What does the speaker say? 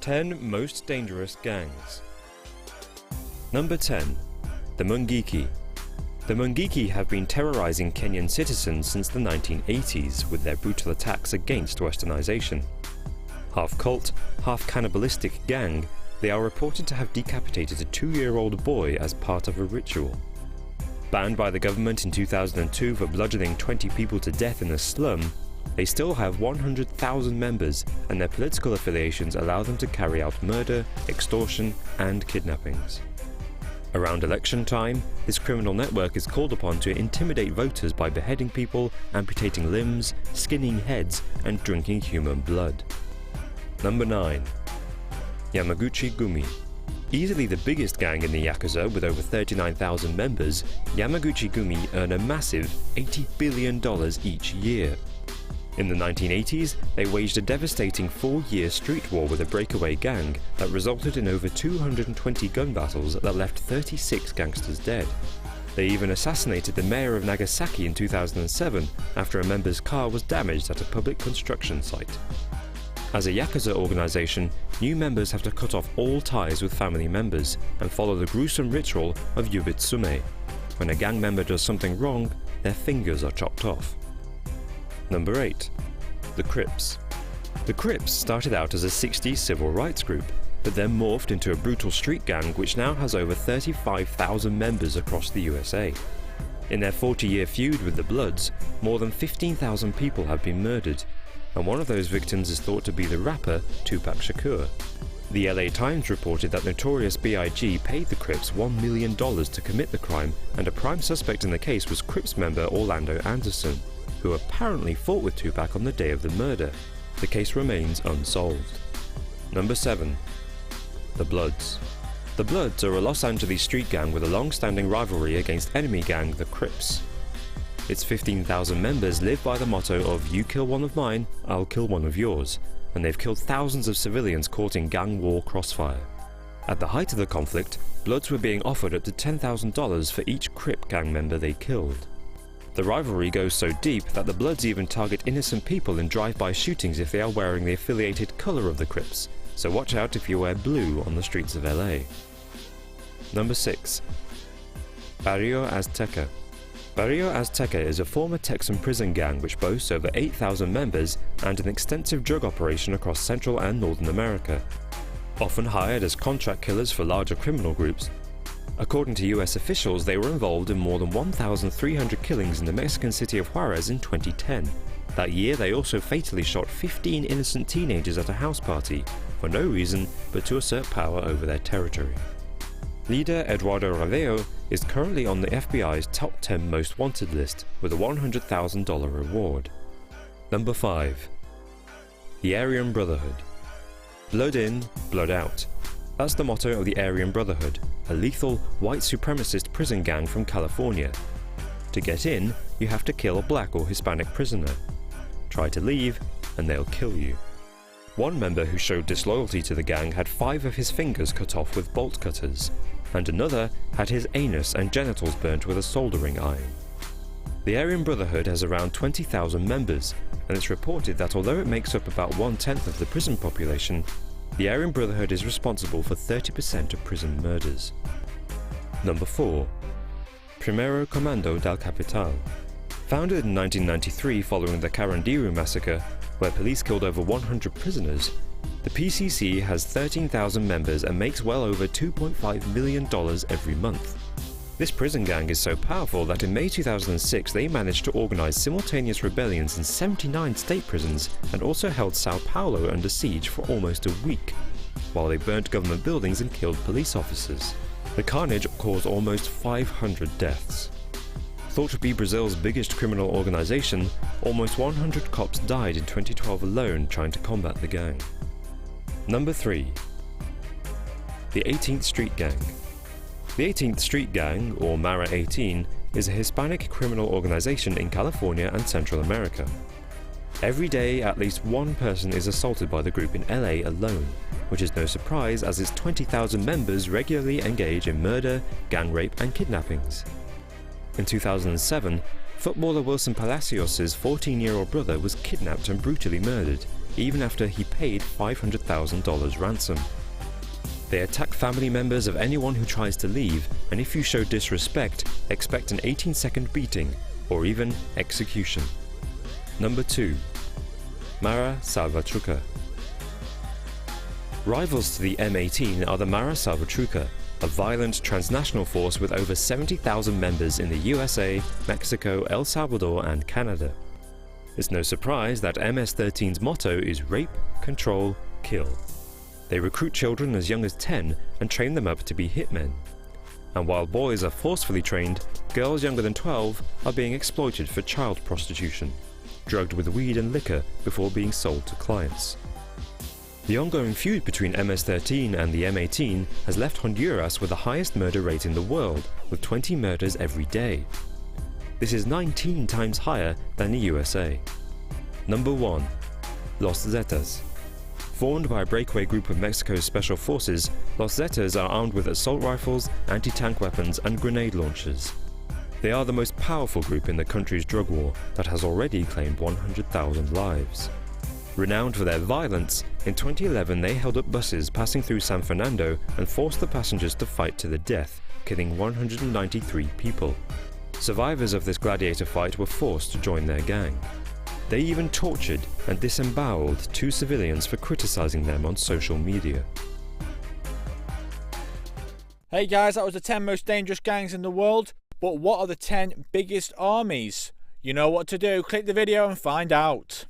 10 Most Dangerous Gangs. Number 10. The Mungiki. The Mungiki have been terrorizing Kenyan citizens since the 1980s with their brutal attacks against westernization. Half cult, half cannibalistic gang, they are reported to have decapitated a 2-year-old boy as part of a ritual. Banned by the government in 2002 for bludgeoning 20 people to death in a slum, they still have 100,000 members, and their political affiliations allow them to carry out murder, extortion, and kidnappings. Around election time, this criminal network is called upon to intimidate voters by beheading people, amputating limbs, skinning heads, and drinking human blood. Number 9. Yamaguchi Gumi. Easily the biggest gang in the Yakuza with over 39,000 members, Yamaguchi Gumi earn a massive $80 billion each year. In the 1980s, they waged a devastating 4-year street war with a breakaway gang that resulted in over 220 gun battles that left 36 gangsters dead. They even assassinated the mayor of Nagasaki in 2007 after a member's car was damaged at a public construction site. As a Yakuza organization, new members have to cut off all ties with family members and follow the gruesome ritual of Yubitsume. When a gang member does something wrong, their fingers are chopped off. Number 8. The Crips. The Crips started out as a 60s civil rights group, but then morphed into a brutal street gang which now has over 35,000 members across the USA. In their 40-year feud with the Bloods, more than 15,000 people have been murdered, and one of those victims is thought to be the rapper Tupac Shakur. The LA Times reported that Notorious B.I.G. paid the Crips $1 million to commit the crime, and a prime suspect in the case was Crips member Orlando Anderson, who apparently fought with Tupac on the day of the murder. The case remains unsolved. Number 7. The Bloods. The Bloods are a Los Angeles street gang with a long-standing rivalry against enemy gang the Crips. Its 15,000 members live by the motto of "You kill one of mine, I'll kill one of yours," and they've killed thousands of civilians caught in gang war crossfire. At the height of the conflict, Bloods were being offered up to $10,000 for each Crip gang member they killed. The rivalry goes so deep that the Bloods even target innocent people in drive-by shootings if they are wearing the affiliated colour of the Crips, so watch out if you wear blue on the streets of LA. Number 6. Barrio Azteca. Barrio Azteca is a former Texan prison gang which boasts over 8,000 members and an extensive drug operation across Central and Northern America. Often hired as contract killers for larger criminal groups, according to US officials, they were involved in more than 1,300 killings in the Mexican city of Juarez in 2010. That year they also fatally shot 15 innocent teenagers at a house party, for no reason but to assert power over their territory. Leader Eduardo Raveo is currently on the FBI's top 10 most wanted list with a $100,000 reward. Number 5. The Aryan Brotherhood. Blood in, blood out. That's the motto of the Aryan Brotherhood, a lethal, white supremacist prison gang from California. To get in, you have to kill a black or Hispanic prisoner. Try to leave, and they'll kill you. One member who showed disloyalty to the gang had 5 of his fingers cut off with bolt cutters, and another had his anus and genitals burnt with a soldering iron. The Aryan Brotherhood has around 20,000 members, and it's reported that although it makes up about 1/10 of the prison population, the Aryan Brotherhood is responsible for 30% of prison murders. Number 4. Primero Comando del Capital. Founded in 1993 following the Carandiru massacre, where police killed over 100 prisoners, the PCC has 13,000 members and makes well over $2.5 million every month. This prison gang is so powerful that in May 2006 they managed to organize simultaneous rebellions in 79 state prisons and also held Sao Paulo under siege for almost a week, while they burnt government buildings and killed police officers. The carnage caused almost 500 deaths. Thought to be Brazil's biggest criminal organization, almost 100 cops died in 2012 alone trying to combat the gang. Number 3. The 18th Street Gang. The 18th Street Gang, or Mara 18, is a Hispanic criminal organization in California and Central America. Every day, at least one person is assaulted by the group in LA alone, which is no surprise as its 20,000 members regularly engage in murder, gang rape and kidnappings. In 2007, footballer Wilson Palacios' 14-year-old brother was kidnapped and brutally murdered, even after he paid $500,000 ransom. They attack family members of anyone who tries to leave, and if you show disrespect, expect an 18-second beating, or even execution. Number 2. Mara Salvatrucha. Rivals to the M18 are the Mara Salvatrucha, a violent transnational force with over 70,000 members in the USA, Mexico, El Salvador and Canada. It's no surprise that MS-13's motto is rape, control, kill. They recruit children as young as 10 and train them up to be hitmen. And while boys are forcefully trained, girls younger than 12 are being exploited for child prostitution, drugged with weed and liquor before being sold to clients. The ongoing feud between MS-13 and the M18 has left Honduras with the highest murder rate in the world, with 20 murders every day. This is 19 times higher than the USA. Number 1. Los Zetas. Formed by a breakaway group of Mexico's special forces, Los Zetas are armed with assault rifles, anti-tank weapons and grenade launchers. They are the most powerful group in the country's drug war that has already claimed 100,000 lives. Renowned for their violence, in 2011 they held up buses passing through San Fernando and forced the passengers to fight to the death, killing 193 people. Survivors of this gladiator fight were forced to join their gang. They even tortured and disemboweled 2 civilians for criticizing them on social media. Hey guys, that was the 10 most dangerous gangs in the world, but what are the 10 biggest armies? You know what to do, click the video and find out.